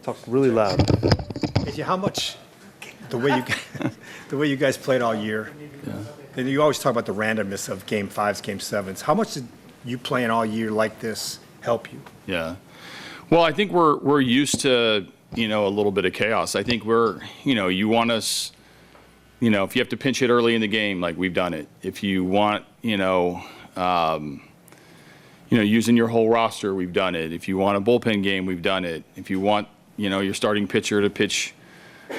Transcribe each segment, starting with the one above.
Talk really loud. AJ, how much the way you guys played all year? Yeah. And you always talk about the randomness of Game 5s, Game 7s. How much did you playing all year like this help you? Yeah. Well, I think we're used to, a little bit of chaos. I think you want us, if you have to pinch hit early in the game, like we've done it. If you want, using your whole roster, we've done it. If you want a bullpen game, we've done it. If you want, your starting pitcher to pitch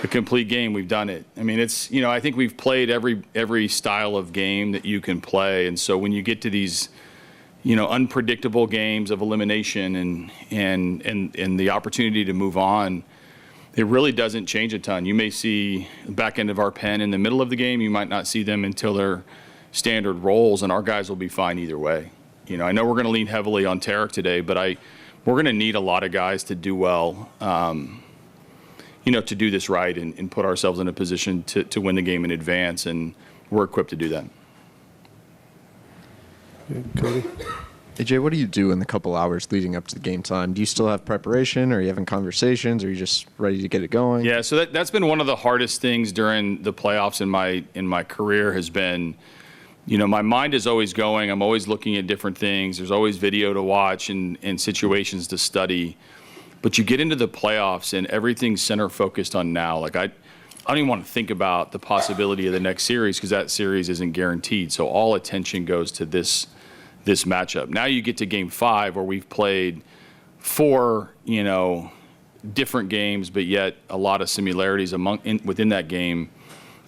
a complete game, we've done it. I mean, it's, I think we've played every style of game that you can play. And so when you get to these, unpredictable games of elimination and the opportunity to move on, it really doesn't change a ton. You may see the back end of our pen in the middle of the game. You might not see them until their standard rolls, and our guys will be fine either way. I know we're going to lean heavily on Tarek today, but we're going to need a lot of guys to do well, to do this right and put ourselves in a position to win the game in advance, and we're equipped to do that. Cody? AJ, what do you do in the couple hours leading up to the game time? Do you still have preparation? Are you having conversations? Are you just ready to get it going? Yeah, so that's been one of the hardest things during the playoffs in my career has been, my mind is always going. I'm always looking at different things. There's always video to watch and situations to study. But you get into the playoffs and everything's center focused on now. Like I don't even want to think about the possibility of the next series because that series isn't guaranteed. So all attention goes to this matchup. Now you get to Game 5 where we've played 4, different games, but yet a lot of similarities within that game.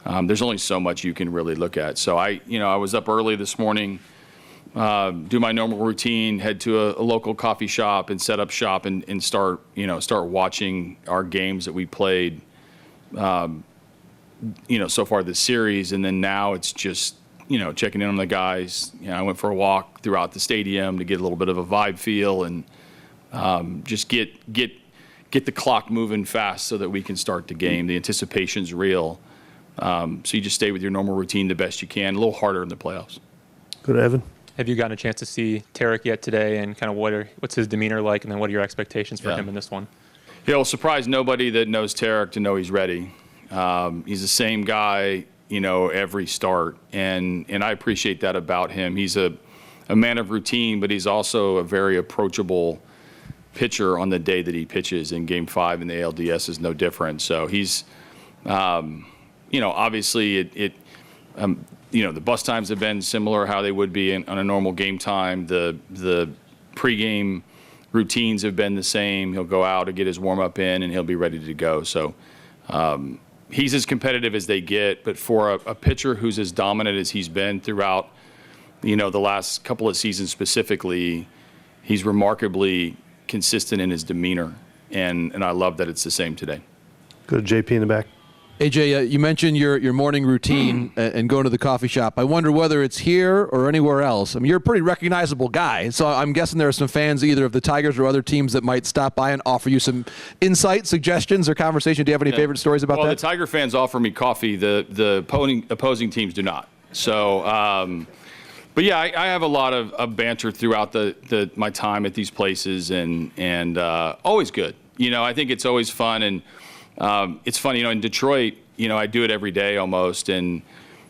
There's only so much you can really look at. So I was up early this morning, do my normal routine, head to a local coffee shop and set up shop and start watching our games that we played, so far this series. And then now it's just, checking in on the guys. I went for a walk throughout the stadium to get a little bit of a vibe feel and just get the clock moving fast so that we can start the game. The anticipation's real. So you just stay with your normal routine the best you can. A little harder in the playoffs. Good, Evan. Have you gotten a chance to see Tarek yet today, and kind of what's his demeanor like, and then what are your expectations for him in this one? Yeah, well, surprise nobody that knows Tarek to know he's ready. He's the same guy, every start, and I appreciate that about him. He's a man of routine, but he's also a very approachable pitcher on the day that he pitches. In Game 5 in the ALDS is no different. So he's, obviously the bus times have been similar how they would be on a normal game time. The pregame routines have been the same. He'll go out and get his warm-up in, and he'll be ready to go. So he's as competitive as they get, but for a pitcher who's as dominant as he's been throughout, the last couple of seasons specifically, he's remarkably consistent in his demeanor, and I love that it's the same today. Go to JP in the back. AJ, you mentioned your morning routine and going to the coffee shop. I wonder whether it's here or anywhere else. I mean, you're a pretty recognizable guy, so I'm guessing there are some fans either of the Tigers or other teams that might stop by and offer you some insight, suggestions, or conversation. Do you have any favorite stories about that? Well, the Tiger fans offer me coffee. The opposing teams do not. So, but yeah, I have a lot of banter throughout my time at these places, and always good. I think it's always fun, and it's funny, in Detroit, I do it every day almost, and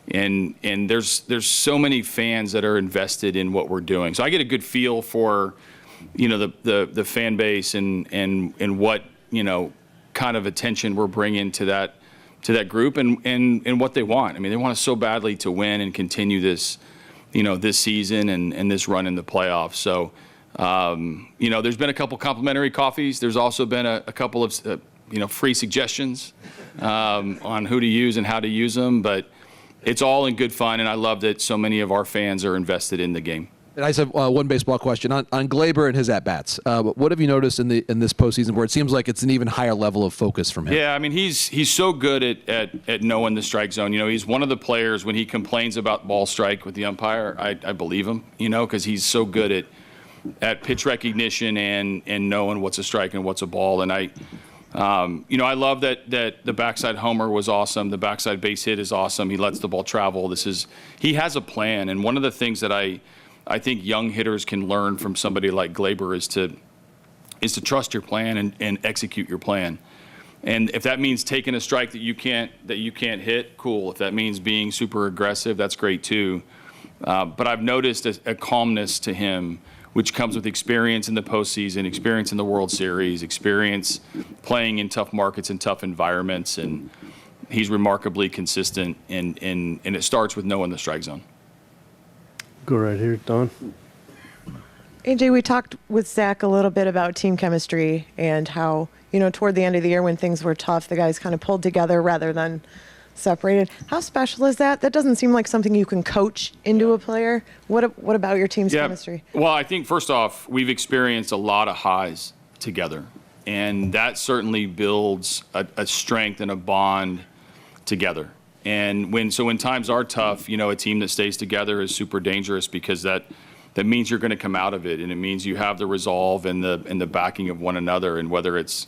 there's so many fans that are invested in what we're doing. So I get a good feel for, the fan base and what, kind of attention we're bringing to that group and what they want. I mean, they want us so badly to win and continue this, this season and this run in the playoffs. So, there's been a couple complimentary coffees. There's also been a couple of, free suggestions on who to use and how to use them, but it's all in good fun, and I love that so many of our fans are invested in the game. And I just have one baseball question on Gleyber and his at-bats. What have you noticed in this postseason where it seems like it's an even higher level of focus from him? Yeah, I mean, he's so good at knowing the strike zone. He's one of the players, when he complains about ball strike with the umpire, I believe him, because he's so good at pitch recognition and knowing what's a strike and what's a ball. And I love that the backside homer was awesome. The backside base hit is awesome. He lets the ball travel. He has a plan. And one of the things that I think young hitters can learn from somebody like Gleyber is to is to trust your plan and execute your plan. And if that means taking a strike that you can't hit, cool. If that means being super aggressive, that's great too. But I've noticed a calmness to him, which comes with experience in the postseason, experience in the World Series, experience playing in tough markets and tough environments, and he's remarkably consistent. And it starts with knowing the strike zone. Go right here, Don. AJ, we talked with Zach a little bit about team chemistry and how, toward the end of the year when things were tough, the guys kind of pulled together rather than separated. How special is that? That doesn't seem like something you can coach into a player. What about your team's chemistry? Well, I think first off, we've experienced a lot of highs together, and that certainly builds a strength and a bond together. And when times are tough, a team that stays together is super dangerous because that means you're going to come out of it, and it means you have the resolve and the backing of one another. And whether it's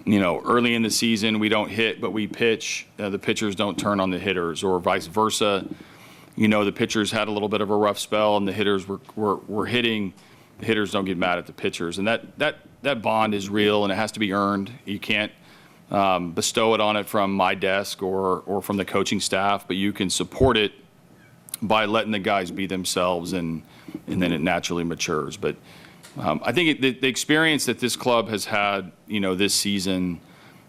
early in the season we don't hit but we pitch, the pitchers don't turn on the hitters, or vice versa. The pitchers had a little bit of a rough spell and the hitters were hitting. The hitters don't get mad at the pitchers, and that bond is real and it has to be earned. You can't bestow it on it from my desk or from the coaching staff, but you can support it by letting the guys be themselves, and then it naturally matures. But I think the experience that this club has had, this season,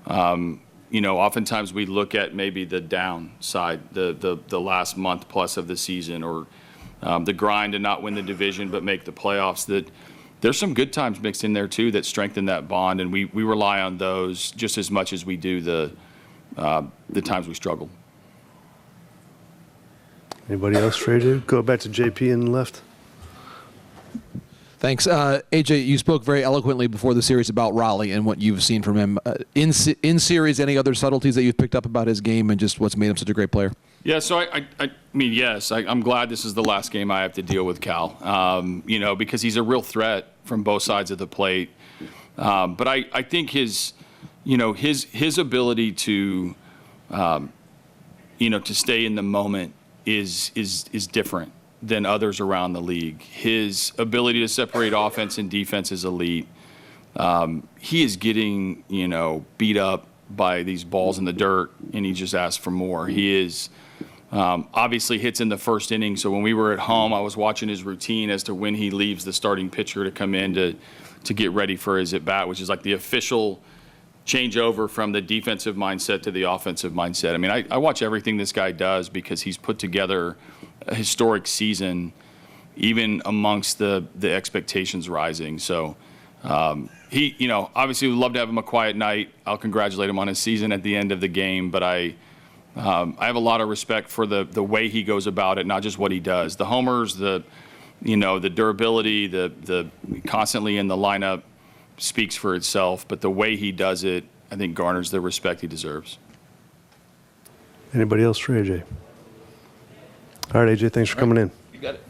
oftentimes we look at maybe the downside, the last month plus of the season, or the grind to not win the division but make the playoffs. That there's some good times mixed in there too that strengthen that bond, and we rely on those just as much as we do the times we struggle. Anybody else ready to go back to JP in the left? Thanks. AJ, you spoke very eloquently before the series about Raleigh and what you've seen from him. In series, any other subtleties that you've picked up about his game and just what's made him such a great player? Yeah, so I mean, yes, I'm glad this is the last game I have to deal with Cal, because he's a real threat from both sides of the plate. But I think his ability to, to stay in the moment is different than others around the league. His ability to separate offense and defense is elite. He is getting, beat up by these balls in the dirt, and he just asks for more. He is obviously hits in the first inning. So when we were at home, I was watching his routine as to when he leaves the starting pitcher to come in to get ready for his at-bat, which is like the official changeover from the defensive mindset to the offensive mindset. I mean, I watch everything this guy does because he's put together a historic season, even amongst the expectations rising. So he, obviously would love to have him a quiet night. I'll congratulate him on his season at the end of the game, but I have a lot of respect for the way he goes about it, not just what he does. The homers, the durability, the constantly in the lineup speaks for itself, but the way he does it, I think, garners the respect he deserves. Anybody else for AJ? All right, AJ, thanks for coming in. You got it.